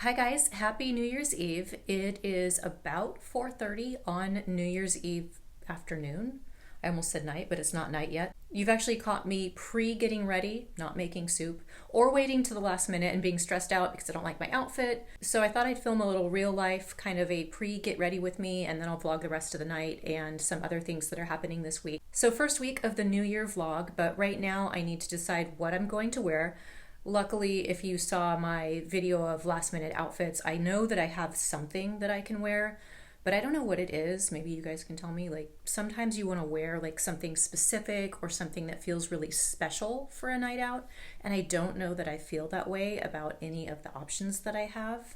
Hi guys, happy New Year's Eve. It is about 4:30 on New Year's Eve afternoon. I almost said night, but it's not night yet. You've actually caught me pre-getting ready, not making soup, or waiting to the last minute and being stressed out because I don't like my outfit. So I thought I'd film a little real life, kind of a pre-get ready with me, and then I'll vlog the rest of the night and some other things that are happening this week. So first week of the New Year vlog, but right now I need to decide what I'm going to wear. Luckily, if you saw my video of last minute outfits, I know that I have something that I can wear, but I don't know what it is. Maybe you guys can tell me. Like, sometimes you want to wear like something specific or something that feels really special for a night out, and I don't know that I feel that way about any of the options that I have.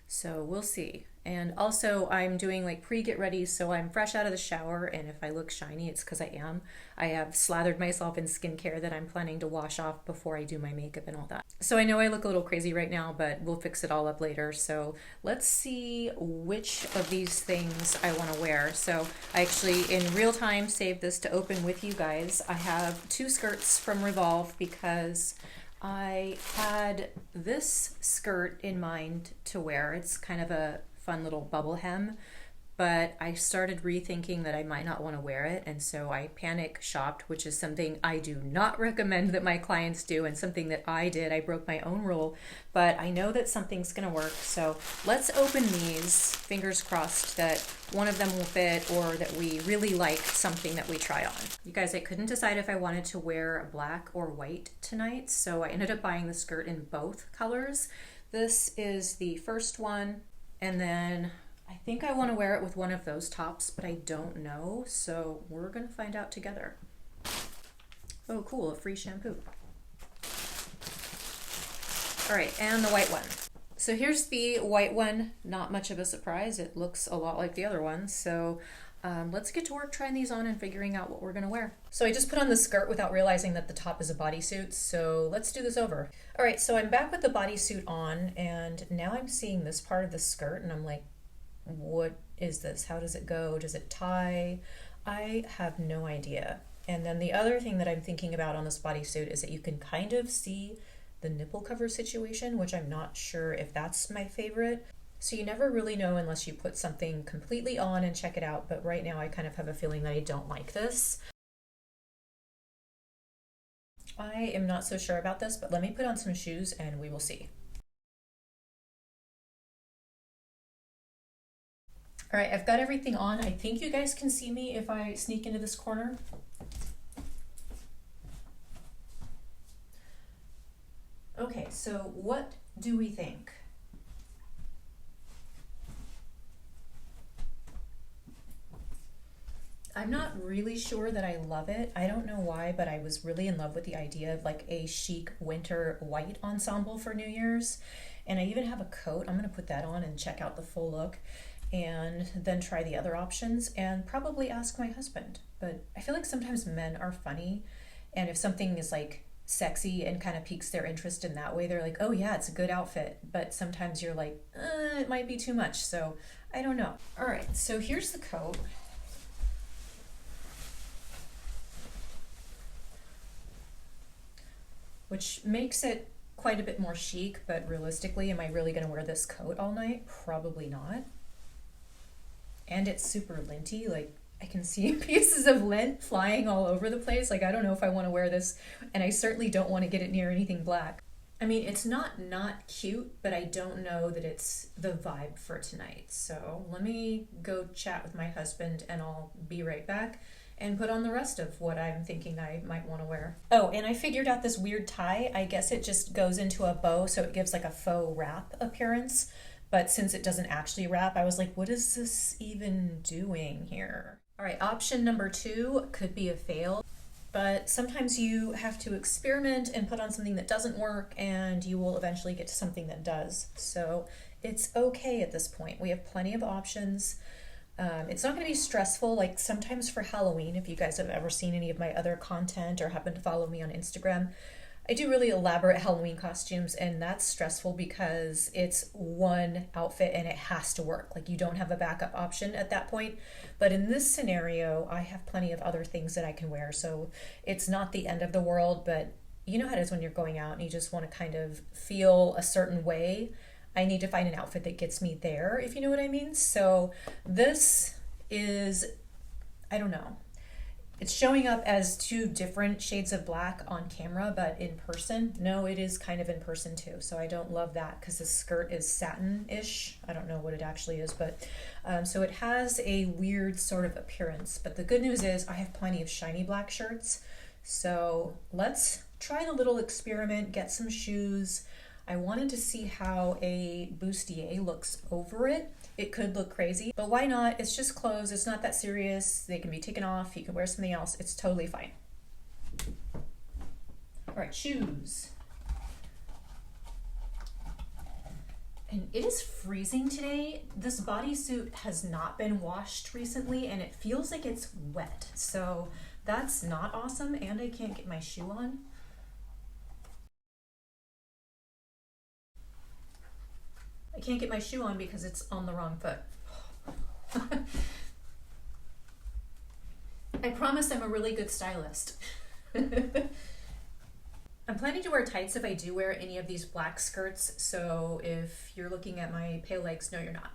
So we'll see. And also I'm doing like pre-get ready, so I'm fresh out of the shower, and if I look shiny, it's because I am. I have slathered myself in skincare that I'm planning to wash off before I do my makeup and all that. So I know I look a little crazy right now, but we'll fix it all up later. So let's see which of these things I want to wear. So I actually in real time saved this to open with you guys. I have two skirts from Revolve because I had this skirt in mind to wear. It's kind of a fun little bubble hem, but I started rethinking that I might not want to wear it, and so I panic shopped, which is something I do not recommend that my clients do, and something that I did. I broke my own rule, but I know that something's gonna work. So let's open these, fingers crossed that one of them will fit, or that we really like something that we try on. You guys, I couldn't decide if I wanted to wear black or white tonight, so I ended up buying the skirt in both colors. This is the first one, and then I think I want to wear it with one of those tops, but I don't know, so we're gonna find out together. Oh cool, a free shampoo. All right, and the white one. So here's the white one. Not much of a surprise. It looks a lot like the other one, so let's get to work trying these on and figuring out what we're gonna wear. So I just put on the skirt without realizing that the top is a bodysuit, so let's do this over. All right, so I'm back with the bodysuit on, and now I'm seeing this part of the skirt, and I'm like, what is this? How does it go? Does it tie? I have no idea. And then the other thing that I'm thinking about on this bodysuit is that you can kind of see the nipple cover situation, which I'm not sure if that's my favorite. So you never really know unless you put something completely on and check it out, but right now I kind of have a feeling that I don't like this. I am not so sure about this, but let me put on some shoes and we will see. All right, I've got everything on. I think you guys can see me if I sneak into this corner. Okay, so what do we think? I'm not really sure that I love it. I don't know why, but I was really in love with the idea of like a chic winter white ensemble for New Year's. And I even have a coat. I'm gonna put that on and check out the full look, and then try the other options and probably ask my husband. But I feel like sometimes men are funny, and if something is like sexy and kind of piques their interest in that way, they're like, oh yeah, it's a good outfit. But sometimes you're like, it might be too much. So I don't know. All right, so here's the coat. Which makes it quite a bit more chic, but realistically, am I really gonna wear this coat all night? Probably not. And it's super linty, like I can see pieces of lint flying all over the place. Like I don't know if I want to wear this, and I certainly don't want to get it near anything black. I mean, it's not cute, but I don't know that it's the vibe for tonight. So let me go chat with my husband and I'll be right back and put on the rest of what I'm thinking I might want to wear. Oh, and I figured out this weird tie. I guess it just goes into a bow, so it gives like a faux wrap appearance. But since it doesn't actually wrap, I was like, what is this even doing here? All right, option number 2 could be a fail, but sometimes you have to experiment and put on something that doesn't work, and you will eventually get to something that does. So it's okay at this point. We have plenty of options. It's not going to be stressful. Like sometimes for Halloween, if you guys have ever seen any of my other content or happen to follow me on Instagram, I do really elaborate Halloween costumes, and that's stressful because it's one outfit and it has to work. Like you don't have a backup option at that point. But in this scenario, I have plenty of other things that I can wear. So it's not the end of the world, but you know how it is when you're going out and you just want to kind of feel a certain way. I need to find an outfit that gets me there, if you know what I mean. So this is, I don't know. It's showing up as two different shades of black on camera, but in person, no, it is kind of in person too. So I don't love that because the skirt is satin-ish. I don't know what it actually is, but so it has a weird sort of appearance. But the good news is I have plenty of shiny black shirts. So let's try the little experiment, get some shoes. I wanted to see how a bustier looks over it. It could look crazy, but why not? It's just clothes. It's not that serious. They can be taken off. You can wear something else. It's totally fine. All right, shoes. And it is freezing today. This bodysuit has not been washed recently and it feels like it's wet. So that's not awesome. And I can't get my shoe on. I can't get my shoe on because it's on the wrong foot. I promise I'm a really good stylist. I'm planning to wear tights if I do wear any of these black skirts, so if you're looking at my pale legs, no, you're not.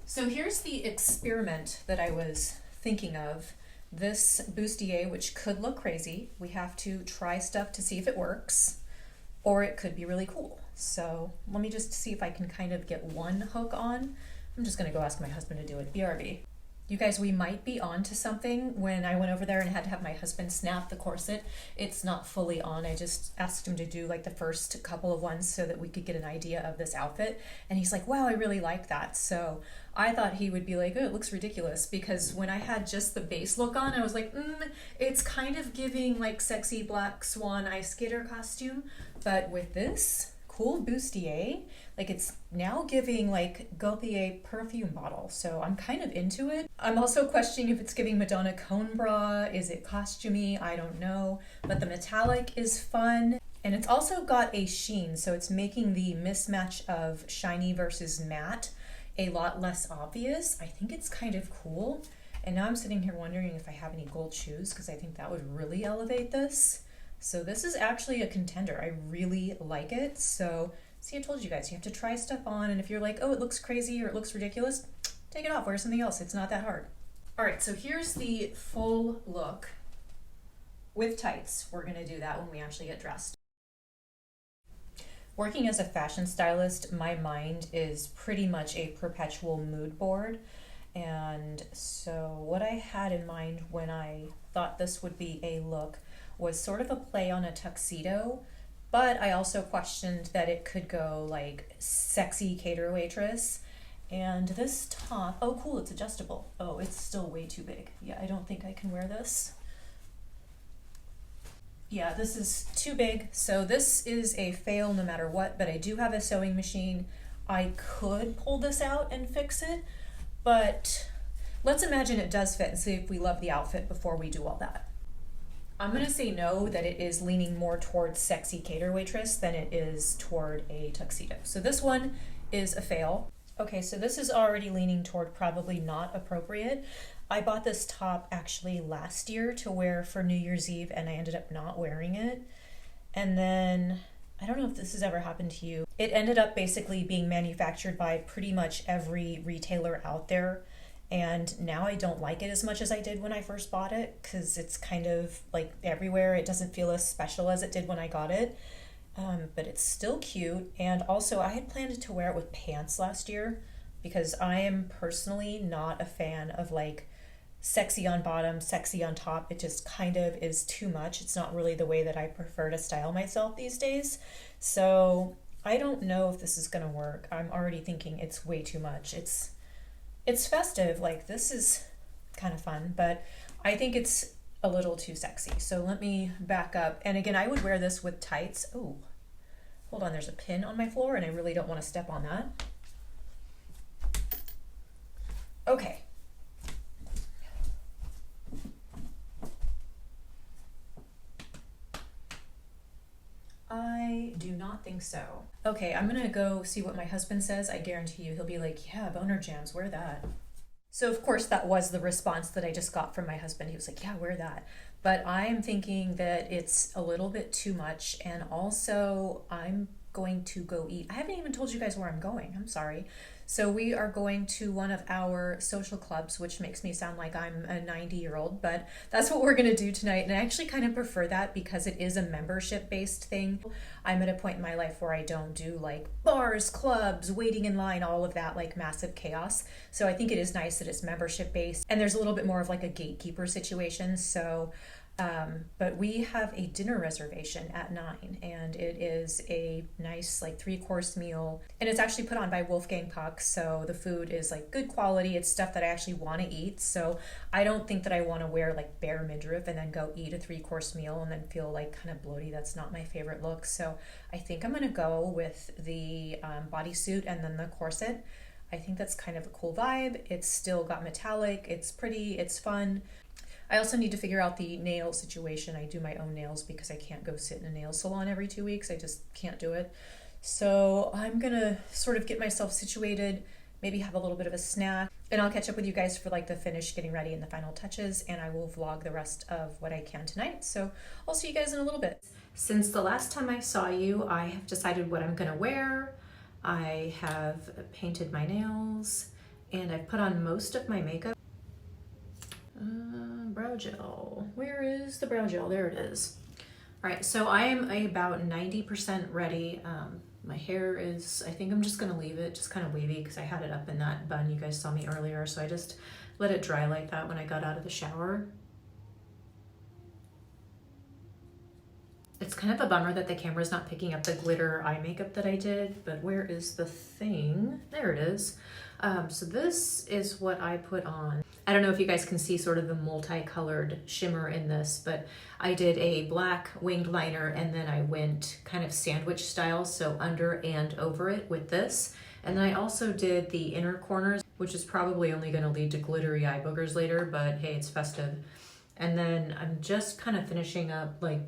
So here's the experiment that I was thinking of. This bustier, which could look crazy. We have to try stuff to see if it works, or it could be really cool. So let me just see if I can kind of get one hook on. I'm just gonna go ask my husband to do it, BRB. You guys, we might be on to something. When I went over there and had to have my husband snap the corset, it's not fully on. I just asked him to do like the first couple of ones so that we could get an idea of this outfit. And he's like, wow, I really like that. So I thought he would be like, oh, it looks ridiculous. Because when I had just the base look on, I was like, it's kind of giving like sexy black swan ice skater costume. But with this cool bustier, like it's now giving like Gaultier perfume bottle. So I'm kind of into it. I'm also questioning if it's giving Madonna cone bra. Is it costumey? I don't know. But the metallic is fun. And it's also got a sheen. So it's making the mismatch of shiny versus matte a lot less obvious. I think it's kind of cool. And now I'm sitting here wondering if I have any gold shoes because I think that would really elevate this. So this is actually a contender. I really like it. So see, I told you guys, you have to try stuff on, and if you're like, oh, it looks crazy or it looks ridiculous, take it off, wear something else. It's not that hard. All right, so here's the full look with tights. We're gonna do that when we actually get dressed. Working as a fashion stylist, my mind is pretty much a perpetual mood board. And so what I had in mind when I thought this would be a look was sort of a play on a tuxedo, but I also questioned that it could go like sexy cater waitress. And this top, oh cool, it's adjustable. Oh, it's still way too big. Yeah, I don't think I can wear this. Yeah, this is too big. So this is a fail no matter what, but I do have a sewing machine. I could pull this out and fix it, but let's imagine it does fit and see if we love the outfit before we do all that. I'm gonna say no, that it is leaning more towards sexy cater waitress than it is toward a tuxedo. So this one is a fail. Okay, so this is already leaning toward probably not appropriate. I bought this top actually last year to wear for New Year's Eve and I ended up not wearing it. And then, I don't know if this has ever happened to you. It ended up basically being manufactured by pretty much every retailer out there. And now I don't like it as much as I did when I first bought it because it's kind of like everywhere. It doesn't feel as special as it did when I got it, but it's still cute. And also I had planned to wear it with pants last year because I am personally not a fan of like sexy on bottom, sexy on top. It just kind of is too much. It's not really the way that I prefer to style myself these days. So I don't know if this is gonna work. I'm already thinking it's way too much. It's festive, like this is kind of fun, but I think it's a little too sexy. So let me back up. And again, I would wear this with tights. Oh, hold on, there's a pin on my floor and I really don't want to step on that. Okay. I do not think so. Okay, I'm gonna go see what my husband says. I guarantee you he'll be like, yeah, boner jams, wear that. So of course that was the response that I just got from my husband. He was like, yeah, wear that. But I'm thinking that it's a little bit too much, and also I'm going to go eat. I haven't even told you guys where I'm going. I'm sorry. So we are going to one of our social clubs, which makes me sound like I'm a 90-year-old, but that's what we're going to do tonight. And I actually kind of prefer that because it is a membership-based thing. I'm at a point in my life where I don't do like bars, clubs, waiting in line, all of that like massive chaos. So I think it is nice that it's membership-based and there's a little bit more of like a gatekeeper situation. So but we have a dinner reservation at 9, and it is a nice like 3-course meal, and it's actually put on by Wolfgang Puck, so the food is like good quality. It's stuff that I actually want to eat, so I don't think that I want to wear like bare midriff and then go eat a 3-course meal and then feel like kind of bloaty. That's not my favorite look, so I think I'm gonna go with the bodysuit and then the corset. I think that's kind of a cool vibe. It's still got metallic, it's pretty, it's fun. I also need to figure out the nail situation. I do my own nails because I can't go sit in a nail salon every 2 weeks. I just can't do it. So I'm gonna sort of get myself situated, maybe have a little bit of a snack, and I'll catch up with you guys for like the finish, getting ready, and the final touches, and I will vlog the rest of what I can tonight. So I'll see you guys in a little bit. Since the last time I saw you, I have decided what I'm gonna wear. I have painted my nails, and I've put on most of my makeup. Brow gel. Where is the brow gel? There it is. All right, so I am about 90% ready. My hair is, I think I'm just gonna leave it just kind of wavy because I had it up in that bun you guys saw me earlier. So I just let it dry like that when I got out of the shower. It's kind of a bummer that the camera's not picking up the glitter eye makeup that I did, but where is the thing? There it is. So this is what I put on. I don't know if you guys can see sort of the multicolored shimmer in this, but I did a black winged liner and then I went kind of sandwich style, so under and over it with this. And then I also did the inner corners, which is probably only gonna lead to glittery eye boogers later, but hey, it's festive. And then I'm just kind of finishing up like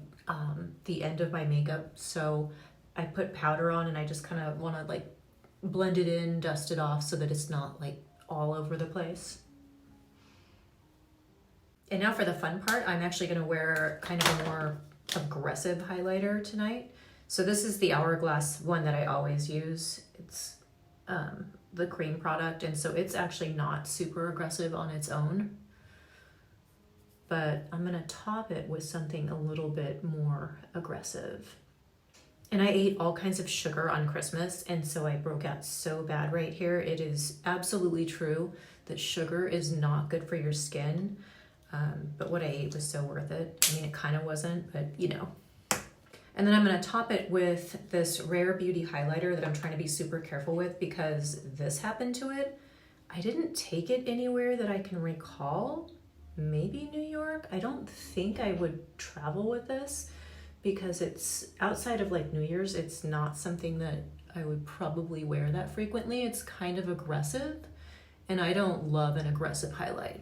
the end of my makeup. So I put powder on and I just kind of wanna like blend it in, dust it off so that it's not like all over the place. And now for the fun part, I'm actually gonna wear kind of a more aggressive highlighter tonight. So this is the Hourglass one that I always use. It's the cream product, and so it's actually not super aggressive on its own. But I'm gonna top it with something a little bit more aggressive. And I ate all kinds of sugar on Christmas, and so I broke out so bad right here. It is absolutely true that sugar is not good for your skin. But what I ate was so worth it. I mean, it kind of wasn't, but you know. And then I'm gonna top it with this Rare Beauty highlighter that I'm trying to be super careful with because this happened to it. I didn't take it anywhere that I can recall. Maybe New York. I don't think I would travel with this because it's outside of like New Year's. It's not something that I would probably wear that frequently. It's kind of aggressive and I don't love an aggressive highlight.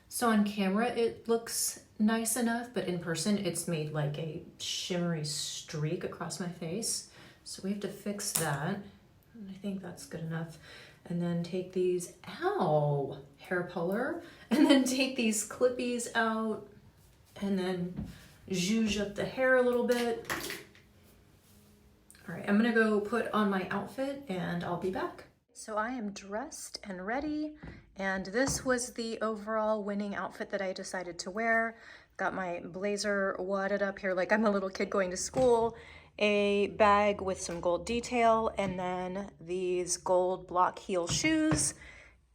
So on camera, it looks nice enough, but in person, it's made like a shimmery streak across my face. So we have to fix that. And I think that's good enough. And then take these, ow, hair puller, and then take these clippies out and then zhuzh up the hair a little bit. All right, I'm gonna go put on my outfit and I'll be back. So I am dressed and ready, and this was the overall winning outfit that I decided to wear. Got my blazer wadded up here like I'm a little kid going to school, a bag with some gold detail, and then these gold block heel shoes.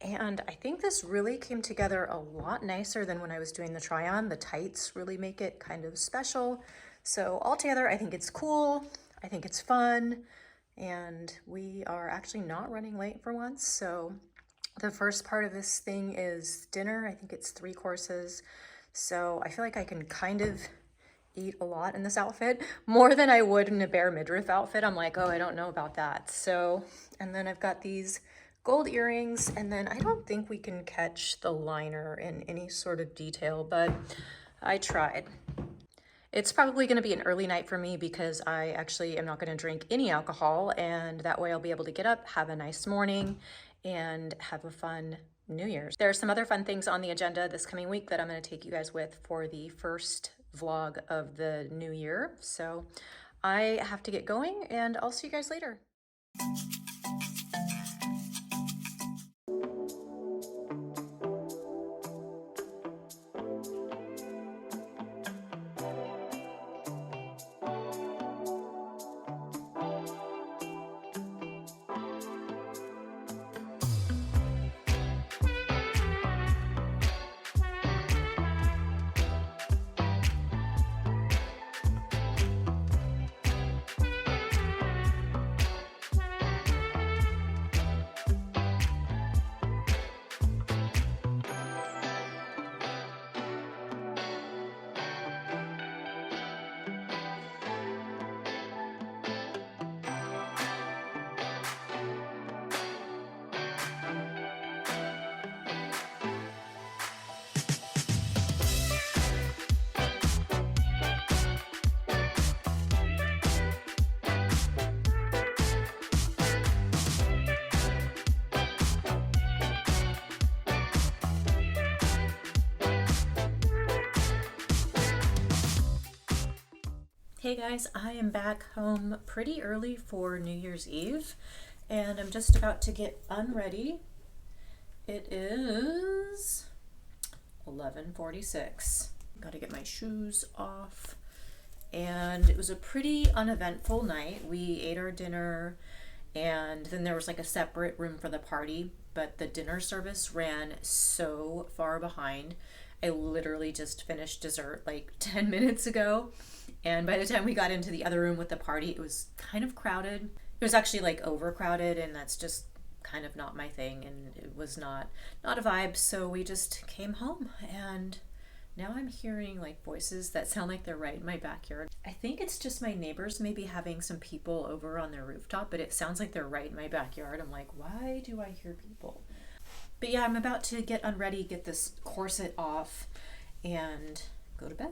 And I think this really came together a lot nicer than when I was doing the try on. The tights really make it kind of special. So altogether, I think it's cool. I think it's fun. And we are actually not running late for once. So the first part of this thing is dinner. I think it's 3 courses. So I feel like I can kind of eat a lot in this outfit, more than I would in a bare midriff outfit. I'm like, oh, I don't know about that. So, and then I've got these gold earrings, and then I don't think we can catch the liner in any sort of detail, but I tried. It's probably gonna be an early night for me because I actually am not gonna drink any alcohol, and that way I'll be able to get up, have a nice morning, and have a fun New Year's. There are some other fun things on the agenda this coming week that I'm gonna take you guys with for the first vlog of the new year. So I have to get going, and I'll see you guys later. Hey guys, I am back home pretty early for New Year's Eve, and I'm just about to get unready. It is 11:46. Got to get my shoes off, and it was a pretty uneventful night. We ate our dinner, and then there was like a separate room for the party, but the dinner service ran so far behind. I literally just finished dessert like 10 minutes ago. And by the time we got into the other room with the party, it was kind of crowded. It was actually like overcrowded, and that's just kind of not my thing, and it was not a vibe. So we just came home, and now I'm hearing like voices that sound like they're right in my backyard. I think it's just my neighbors maybe having some people over on their rooftop, but it sounds like they're right in my backyard. I'm like, why do I hear people? But yeah, I'm about to get unready, get this corset off, and go to bed.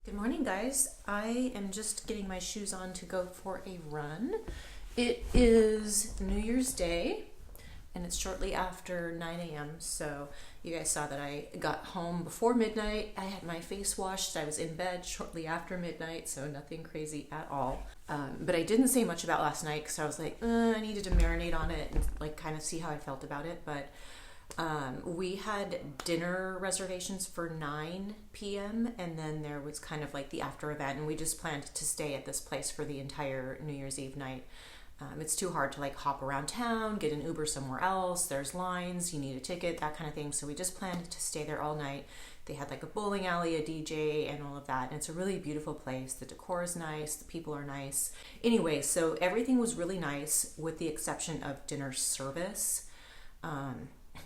Good morning, guys. I am just getting my shoes on to go for a run. It is New Year's Day, and it's shortly after 9 a.m. So you guys saw that I got home before midnight. I had my face washed. I was in bed shortly after midnight, so nothing crazy at all. But I didn't say much about last night because I was like, I needed to marinate on it and like kind of see how I felt about it. But we had dinner reservations for 9 p.m. and then there was kind of like the after event, and we just planned to stay at this place for the entire New Year's Eve night. It's too hard to like hop around town, get an Uber somewhere else. There's lines, you need a ticket, that kind of thing. So we just planned to stay there all night. They had like a bowling alley, a DJ, and all of that. And it's a really beautiful place. The decor is nice, the people are nice. Anyway, so everything was really nice with the exception of dinner service.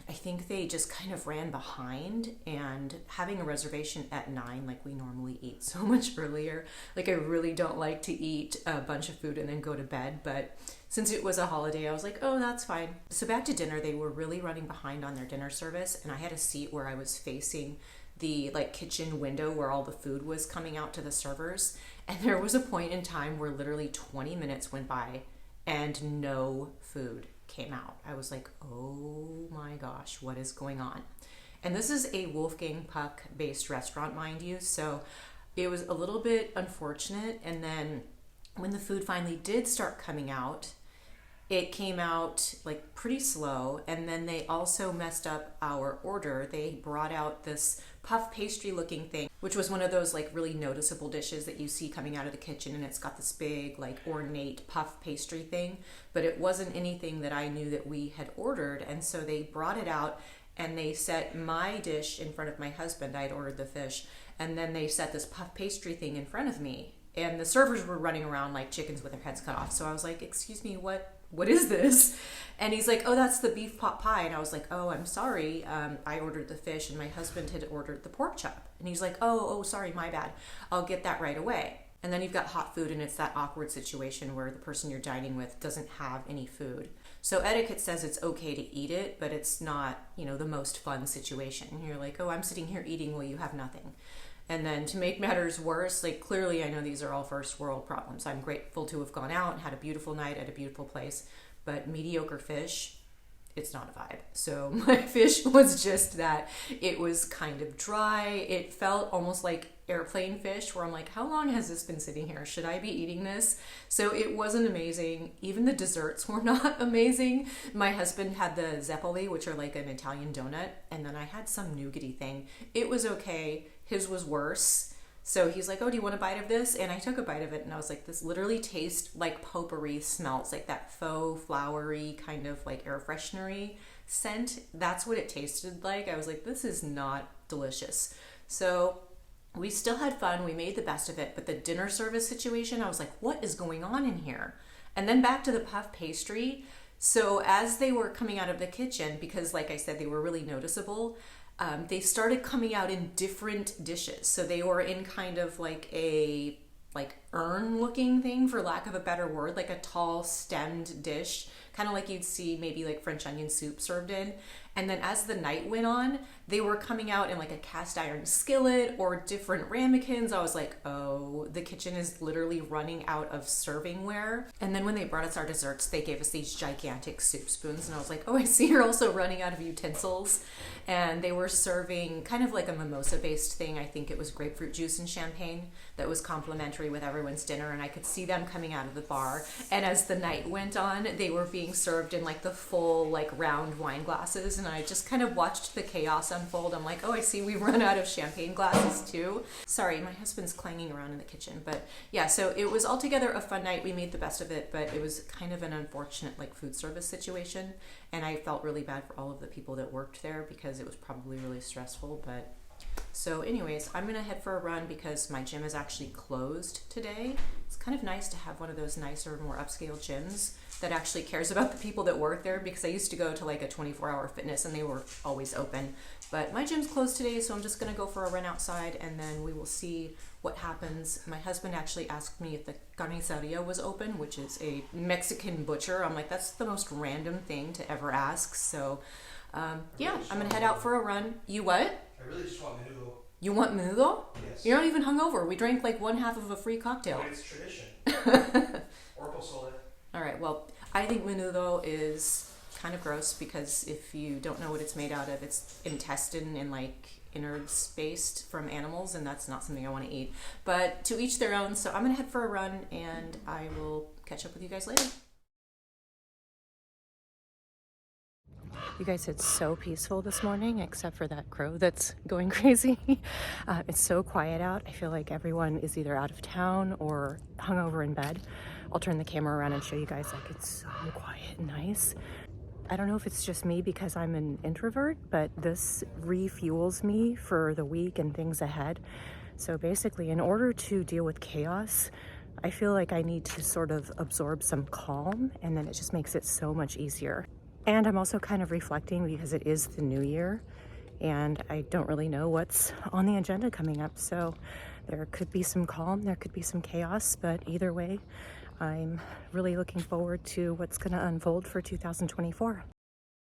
I think they just kind of ran behind, and having a reservation at 9, like we normally eat so much earlier. Like I really don't like to eat a bunch of food and then go to bed, but since it was a holiday, I was like, oh, that's fine. So back to dinner, they were really running behind on their dinner service, and I had a seat where I was facing the like kitchen window where all the food was coming out to the servers. And there was a point in time where literally 20 minutes went by and no food came out. I was like, oh my gosh, what is going on? And this is a Wolfgang Puck based restaurant, mind you, so it was a little bit unfortunate. And then when the food finally did start coming out, it came out like pretty slow, and then they also messed up our order. They brought out this puff pastry looking thing, which was one of those like really noticeable dishes that you see coming out of the kitchen, and it's got this big like ornate puff pastry thing, but it wasn't anything that I knew that we had ordered. And so they brought it out and they set my dish in front of my husband. I had ordered the fish, and then they set this puff pastry thing in front of me, and the servers were running around like chickens with their heads cut off. So I was like, excuse me, what is this? And he's like, oh, that's the beef pot pie. And I was like, oh, I'm sorry. I ordered the fish and my husband had ordered the pork chop. And he's like, oh, sorry, my bad. I'll get that right away. And then you've got hot food, and it's that awkward situation where the person you're dining with doesn't have any food. So etiquette says it's okay to eat it, but it's not, the most fun situation. You're like, oh, I'm sitting here eating while you have nothing. And then to make matters worse, like clearly I know these are all first world problems. I'm grateful to have gone out and had a beautiful night at a beautiful place, but mediocre fish, it's not a vibe. So my fish was just that. It was kind of dry. It felt almost like airplane fish where I'm like, how long has this been sitting here? Should I be eating this? So it wasn't amazing. Even the desserts were not amazing. My husband had the zeppoli, which are like an Italian donut, and then I had some nougaty thing. It was okay. His was worse. So he's like, oh, do you want a bite of this? And I took a bite of it and I was like, this literally tastes like potpourri, smells like that faux flowery kind of like air freshenery scent. That's what it tasted like. I was like, this is not delicious. So we still had fun. We made the best of it. But the dinner service situation, I was like, what is going on in here? And then back to the puff pastry. So as they were coming out of the kitchen, because like I said, they were really noticeable, they started coming out in different dishes. So they were in kind of like a urn looking thing, for lack of a better word, like a tall stemmed dish, kind of like you'd see maybe like French onion soup served in. And then as the night went on, they were coming out in like a cast iron skillet or different ramekins. I was like, oh, the kitchen is literally running out of servingware. And then when they brought us our desserts, they gave us these gigantic soup spoons. And I was like, oh, I see you're also running out of utensils. And they were serving kind of like a mimosa-based thing. I think it was grapefruit juice and champagne that was complimentary with everyone's dinner. And I could see them coming out of the bar. And as the night went on, they were being served in like the full like round wine glasses. And I just kind of watched the chaos unfold. I'm like, oh, I see we've run out of champagne glasses too. Sorry, my husband's clanging around in the kitchen. But yeah, so it was altogether a fun night. We made the best of it, but it was kind of an unfortunate like food service situation. And I felt really bad for all of the people that worked there because it was probably really stressful. But so anyways, I'm gonna head for a run because my gym is actually closed today. It's kind of nice to have one of those nicer, more upscale gyms that actually cares about the people that work there, because I used to go to like a 24-hour fitness and they were always open. But my gym's closed today, so I'm just gonna go for a run outside and then we will see what happens. My husband actually asked me if the carniceria was open, which is a Mexican butcher. I'm like, that's the most random thing to ever ask. So yeah, I'm gonna head out for a run. You what? I really just want menudo. You want menudo? Yes. You're not even hungover. We drank like one half of a free cocktail. But it's tradition. Or pozole. All right, well, I think menudo is kind of gross because if you don't know what it's made out of, it's intestine and like innards based from animals, and that's not something I want to eat. But to each their own, so I'm going to head for a run and I will catch up with you guys later. You guys, it's so peaceful this morning, except for that crow that's going crazy. It's so quiet out. I feel like everyone is either out of town or hungover in bed. I'll turn the camera around and show you guys, like, it's so quiet and nice. I don't know if it's just me because I'm an introvert, but this refuels me for the week and things ahead. So basically, in order to deal with chaos, I feel like I need to sort of absorb some calm, and then it just makes it so much easier. And I'm also kind of reflecting because it is the new year and I don't really know what's on the agenda coming up. So there could be some calm, there could be some chaos, but either way, I'm really looking forward to what's going to unfold for 2024.